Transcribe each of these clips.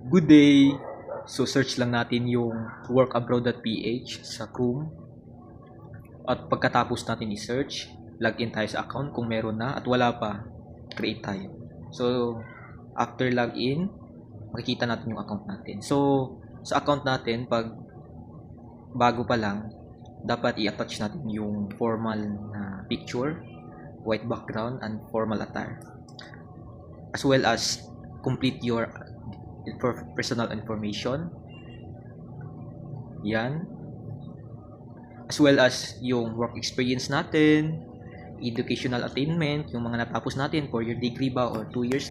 Good day! So search lang natin yung workabroad.ph sa Chrome. At pagkatapos natin i-search, login tayo sa account kung meron na at wala pa, create tayo. So after login, makikita natin yung account natin. So sa account natin, pag bago pa lang, dapat i-attach natin yung formal na picture, white background, and formal attire. As well as complete your personal information. Yan. As well as yung work experience natin, educational attainment, yung mga natapos natin for your degree ba or 2 years.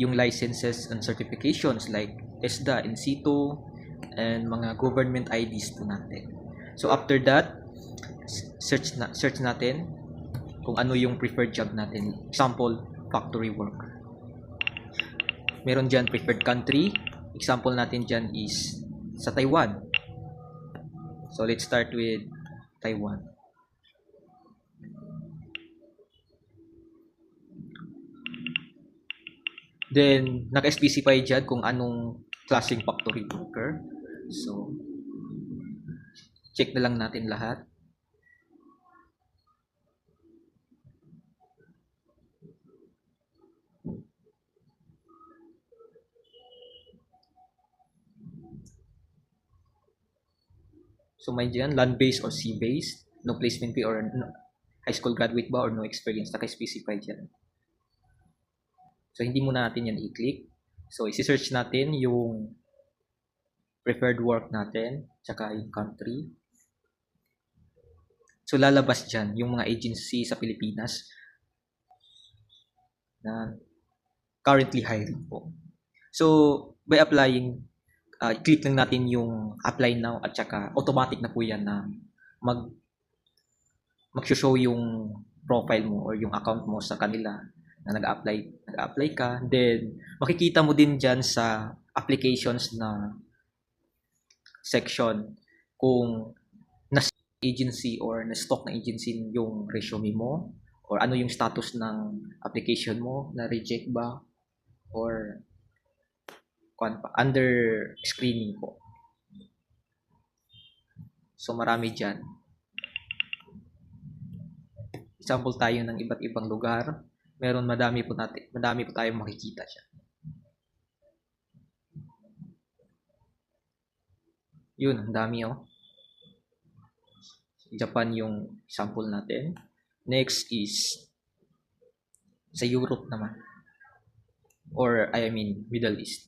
Yung licenses and certifications like TESDA, INCITU, and mga government IDs po natin. So after that, search natin kung ano yung preferred job natin. Example, factory worker. Meron dyan preferred country. Example natin dyan is sa Taiwan. So let's start with Taiwan. Then naka-specify dyan kung anong klaseng factory worker. So check na lang natin lahat. So may dyan, land-based or sea-based, no placement fee or no, high school graduate ba or no experience, naka-specify dyan. So hindi muna natin yan i-click. So isi-search natin yung preferred work natin, tsaka yung country. So lalabas dyan yung mga agency sa Pilipinas na currently hiring po. So by applying, click lang natin yung apply now at saka automatic na po yan na mag-show yung profile mo or yung account mo sa kanila na nag-apply ka. Then makikita mo din dyan sa applications na section kung na agency or na stock na agency yung resume mo or ano yung status ng application mo, na reject ba or under screening po. So marami dyan. Example tayo ng iba't ibang lugar. Madami po tayong makikita siya. Yun, ang dami oh. Japan yung sample natin. Next is sa Europe naman. Or I mean Middle East.